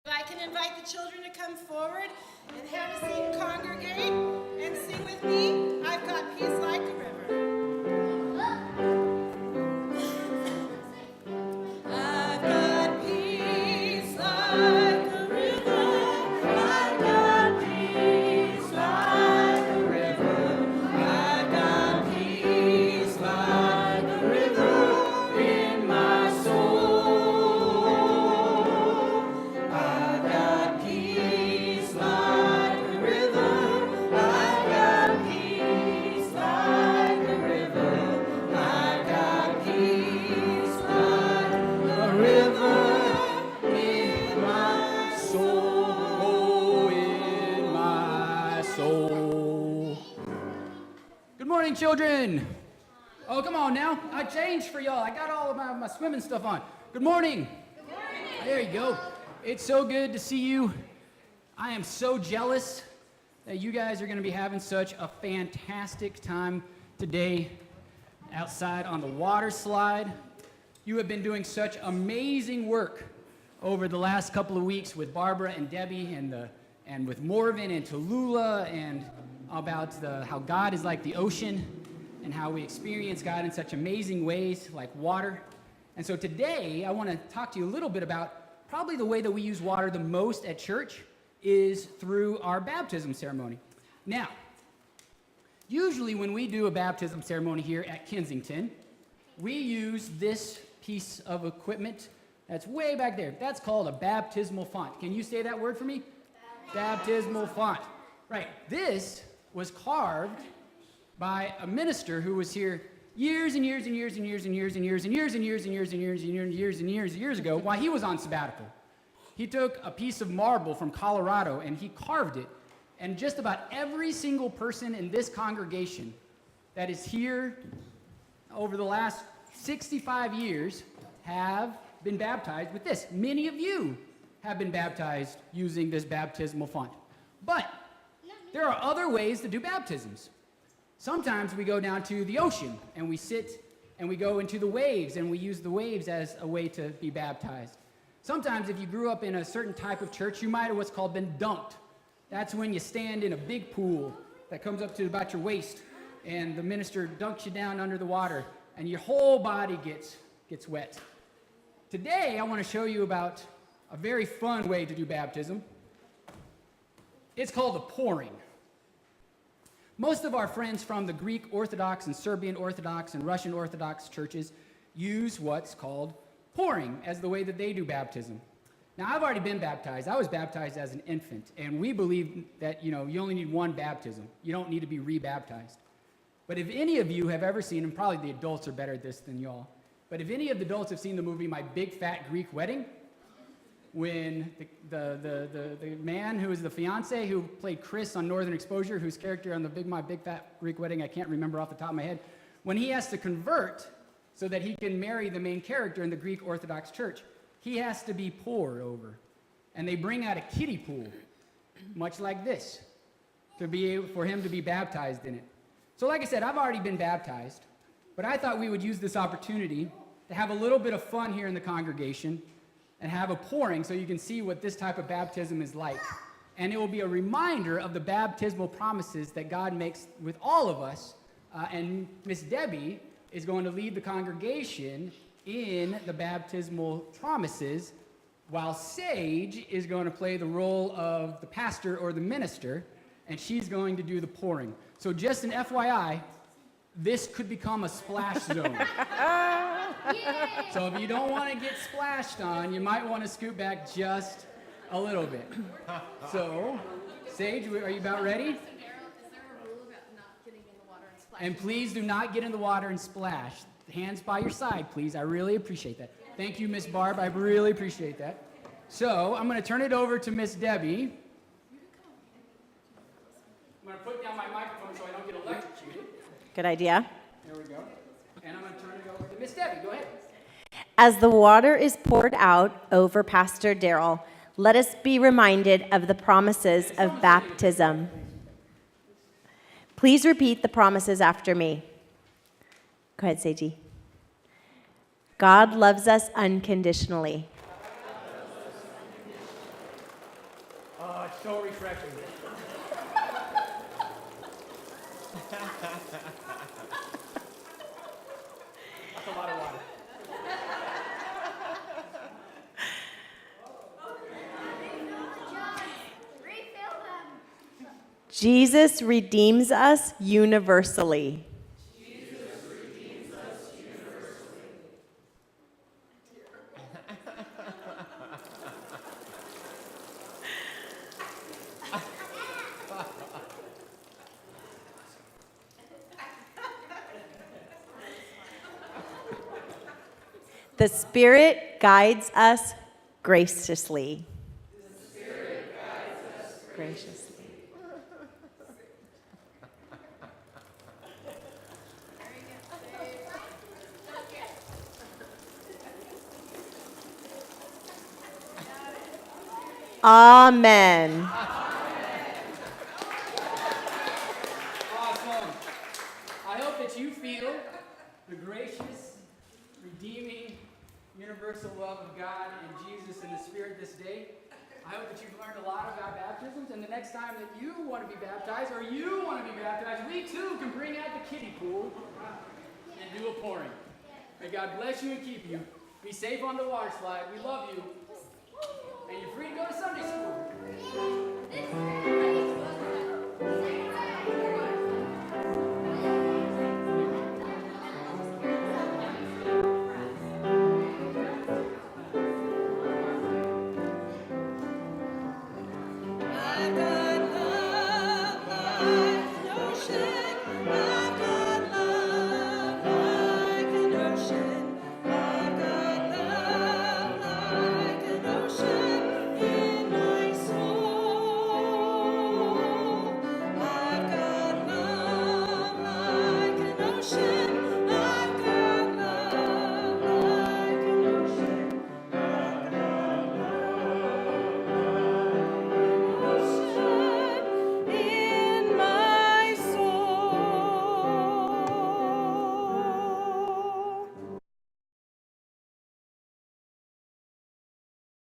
I can invite the children to come forward and have a seat, congregate, and sing with me. I've got peace like a river. I've got peace like a river. I've got peace like a river. I've got peace like a river in my soul. I've got peace like a river. I've got peace like a river. I've got peace like a river in my soul. Oh, in my soul. Good morning, children. Oh, come on now. I changed for y'all. I got all of my swimming stuff on. Good morning. Good morning. There you go. It's so good to see you. I am so jealous that you guys are going to be having such a fantastic time today outside on the water slide. You have been doing such amazing work over the last couple of weeks with Barbara and Debbie and with Morven and Tallulah and about how God is like the ocean and how we experience God in such amazing ways like water. And so today I want to talk to you a little bit about probably the way that we use water the most at church is through our baptism ceremony. Now, usually when we do a baptism ceremony here at Kensington, we use this piece of equipment that's way back there. That's called a baptismal font. Can you say that word for me? Baptismal font. Right. This was carved by a minister who was here years and years and years and years and years and years and years and years and years and years and years and years and years ago while he was on sabbatical. He took a piece of marble from Colorado and he carved it. And just about every single person in this congregation that is here over the last 65 years have been baptized with this. Many of you have been baptized using this baptismal font. But there are other ways to do baptisms. Sometimes we go down to the ocean and we sit and we go into the waves and we use the waves as a way to be baptized. Sometimes if you grew up in a certain type of church, you might have what's called been dunked. That's when you stand in a big pool that comes up to about your waist and the minister dunks you down under the water and your whole body gets wet. Today I want to show you about a very fun way to do baptism. It's called the pouring. Most of our friends from the Greek Orthodox and Serbian Orthodox and Russian Orthodox churches use what's called pouring as the way that they do baptism. Now, I've already been baptized. I was baptized as an infant, and we believe that, you only need one baptism. You don't need to be re-baptized. But if any of you have ever seen, and probably the adults are better at this than y'all, but if any of the adults have seen the movie My Big Fat Greek Wedding, when the man who was the fiance who played Chris on Northern Exposure, whose character on My Big Fat Greek Wedding, I can't remember off the top of my head, when he has to convert so that he can marry the main character in the Greek Orthodox Church, he has to be poured over. And they bring out a kiddie pool, much like this, for him to be baptized in it. So like I said, I've already been baptized, but I thought we would use this opportunity to have a little bit of fun here in the congregation and have a pouring so you can see what this type of baptism is like. And it will be a reminder of the baptismal promises that God makes with all of us. And Miss Debbie is going to lead the congregation in the baptismal promises, while Sage is going to play the role of the pastor or the minister, and she's going to do the pouring. So just an FYI, this could become a splash zone. So if you don't want to get splashed on, you might want to scoot back just a little bit. So, Sage, are you about ready? Is there a rule about not getting in the water and splashing? And please do not get in the water and splash. Hands by your side, please. I really appreciate that. Thank you, Miss Barb. I really appreciate that. So I'm going to turn it over to Miss Debbie. I'm going to put down my microphone so I don't get electrocuted. Good idea. There we go. And I'm going to turn it over to Miss Debbie. Go ahead. As the water is poured out over Pastor Daryl, let us be reminded of the promises of baptism. Please repeat the promises after me. Go ahead, Seiji. God loves us unconditionally. So refreshing. That's a lot of water. Refill them. Jesus redeems us universally. The Spirit guides us graciously. Graciously. Amen. Awesome. I hope that you feel the gracious, redeeming, universal love of God and Jesus and the Spirit this day. I hope that you've learned a lot about baptisms, and the next time that you want to be baptized or you want to be baptized, we too can bring out the kiddie pool and do a pouring. May God bless you and keep you. Be safe on the water slide. We love you. And you're free to go to Sunday school.